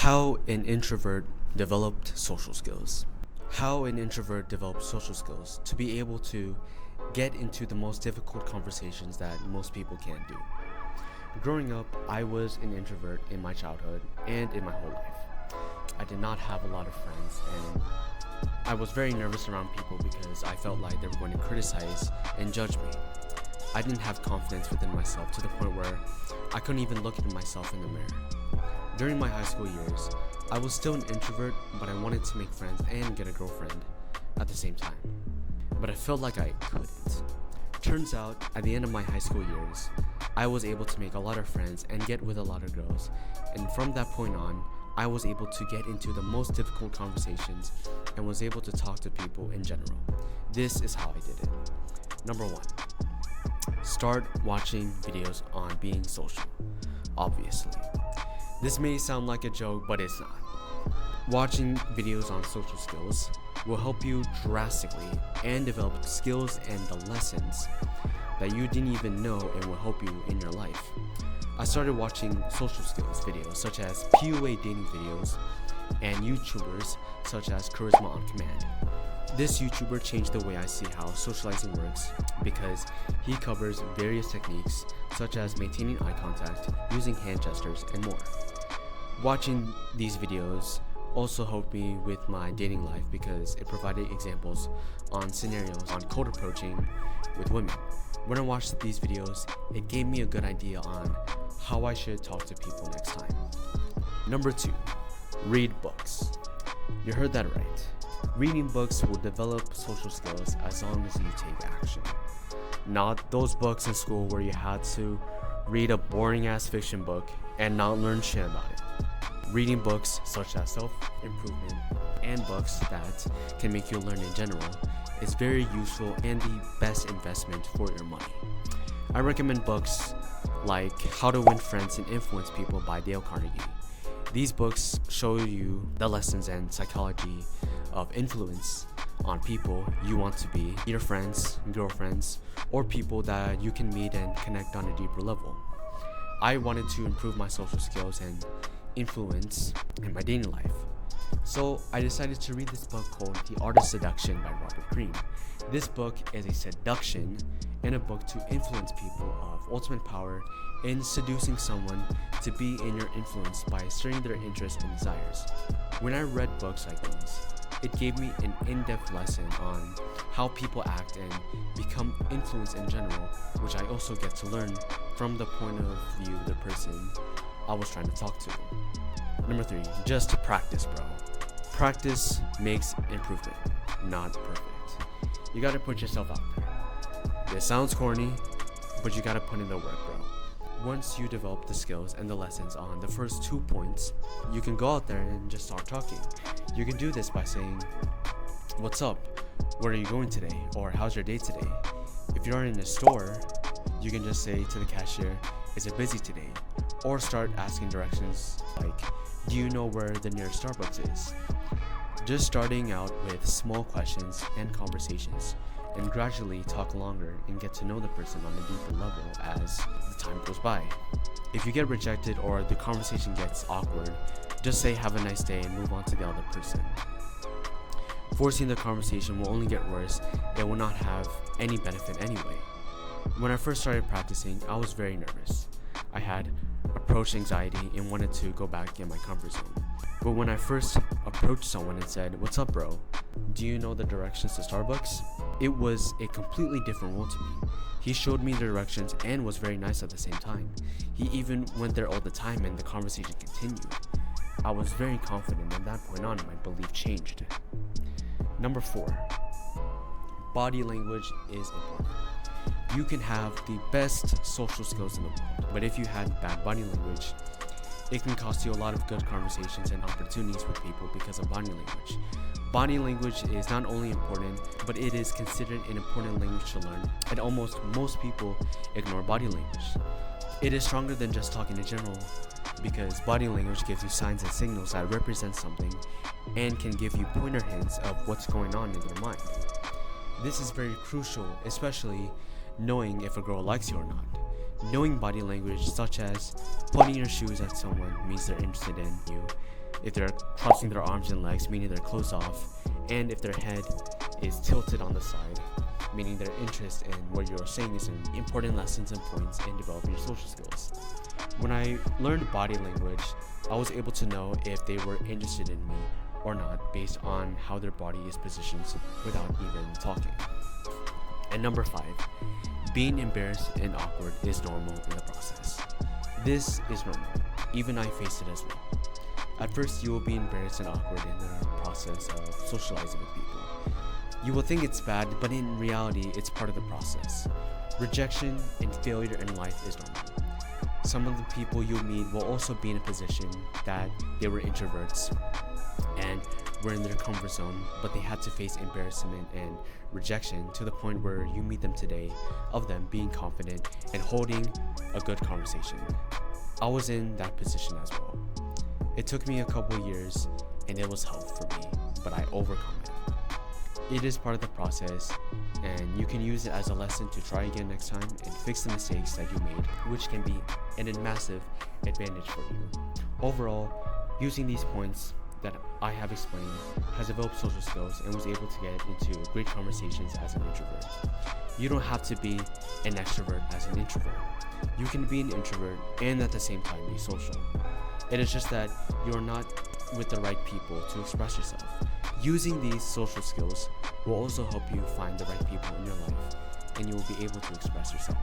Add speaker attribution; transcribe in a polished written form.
Speaker 1: How an introvert developed social skills. How an introvert develops social skills to be able to get into the most difficult conversations that most people can't do. Growing up, I was an introvert in my childhood and in my whole life. I did not have a lot of friends, and I was very nervous around people because I felt like they were going to criticize and judge me. I didn't have confidence within myself to the point where I couldn't even look at myself in the mirror. During my high school years, I was still an introvert, but I wanted to make friends and get a girlfriend at the same time. But I felt like I couldn't. Turns out, at the end of my high school years, I was able to make a lot of friends and get with a lot of girls. And from that point on, I was able to get into the most difficult conversations and was able to talk to people in general. This is how I did it. Number 1, start watching videos on being social. Obviously. This may sound like a joke, but it's not. Watching videos on social skills will help you drastically and develop skills and the lessons that you didn't even know and will help you in your life. I started watching social skills videos such as PUA dating videos and YouTubers such as Charisma on Command. This YouTuber changed the way I see how socializing works because he covers various techniques such as maintaining eye contact, using hand gestures, and more. Watching these videos also helped me with my dating life because it provided examples on scenarios on cold approaching with women. When I watched these videos, it gave me a good idea on how I should talk to people next time. Number 2, read books. You heard that right. Reading books will develop social skills as long as you take action. Not those books in school where you had to read a boring ass fiction book and not learn shit about it. Reading books such as self-improvement and books that can make you learn in general is very useful and the best investment for your money. I recommend books like How to Win Friends and Influence People by Dale Carnegie. These books show you the lessons and psychology of influence on people you want to be, either friends, girlfriends, or people that you can meet and connect on a deeper level. I wanted to improve my social skills and influence in my dating life. So I decided to read this book called The Art of Seduction by Robert Greene. This book is a seduction and a book to influence people of ultimate power in seducing someone to be in your influence by stirring their interests and desires. When I read books like these, it gave me an in-depth lesson on how people act and become influenced in general, which I also get to learn from the point of view of the person I was trying to talk to. Number 3, just to practice, bro. Practice makes improvement, not perfect. You gotta put yourself out there. It sounds corny, but you gotta put in the work, bro. Once you develop the skills and the lessons on the first 2 points, you can go out there and just start talking. You can do this by saying, "What's up? Where are you going today?" Or "How's your day today?" If you're in a store, you can just say to the cashier, "Is it busy today?" Or start asking directions like, "Do you know where the nearest Starbucks is?" Just starting out with small questions and conversations, and gradually talk longer and get to know the person on a deeper level as the time goes by. If you get rejected or the conversation gets awkward, just say "Have a nice day" and move on to the other person. Forcing the conversation will only get worse. It will not have any benefit anyway. When I first started practicing, I was very nervous. I had approach anxiety and wanted to go back in my comfort zone. But when I first approached someone and said, "What's up, bro? Do you know the directions to Starbucks?" It was a completely different world to me. He showed me the directions and was very nice at the same time. He even went there all the time and the conversation continued. I was very confident, and that point on, my belief changed. Number 4, body language is important. You can have the best social skills in the world, but if you had bad body language, it can cost you a lot of good conversations and opportunities with people because of body language. Body language is not only important, but it is considered an important language to learn, and almost most people ignore body language. It is stronger than just talking in general, because body language gives you signs and signals that represent something and can give you pointer hints of what's going on in their mind. This is very crucial, especially knowing if a girl likes you or not. Knowing body language such as putting your shoes at someone means they're interested in you. if they're crossing their arms and legs, meaning they're closed off, and if their head is tilted on the side, meaning their interest in what you're saying is an important lessons and points in developing your social skills. When I learned body language, I was able to know if they were interested in me or not based on how their body is positioned without even talking. And number 5, being embarrassed and awkward is normal in the process. This is normal. Even I face it as well. At first, you will be embarrassed and awkward in the process of socializing with people. You will think it's bad, but in reality, it's part of the process. Rejection and failure in life is normal. Some of the people you'll meet will also be in a position that they were introverts and were in their comfort zone, but they had to face embarrassment and rejection to the point where you meet them today of them being confident and holding a good conversation. I was in that position as well. It took me a couple years and it was hell for me, but I overcome it. It is part of the process, and you can use it as a lesson to try again next time and fix the mistakes that you made, which can be a massive advantage for you. Overall, using these points that I have explained has developed social skills and was able to get into great conversations as an introvert. You don't have to be an extrovert as an introvert. You can be an introvert and at the same time be social. It is just that you're not with the right people to express yourself. Using these social skills will also help you find the right people in your life, and you will be able to express yourself.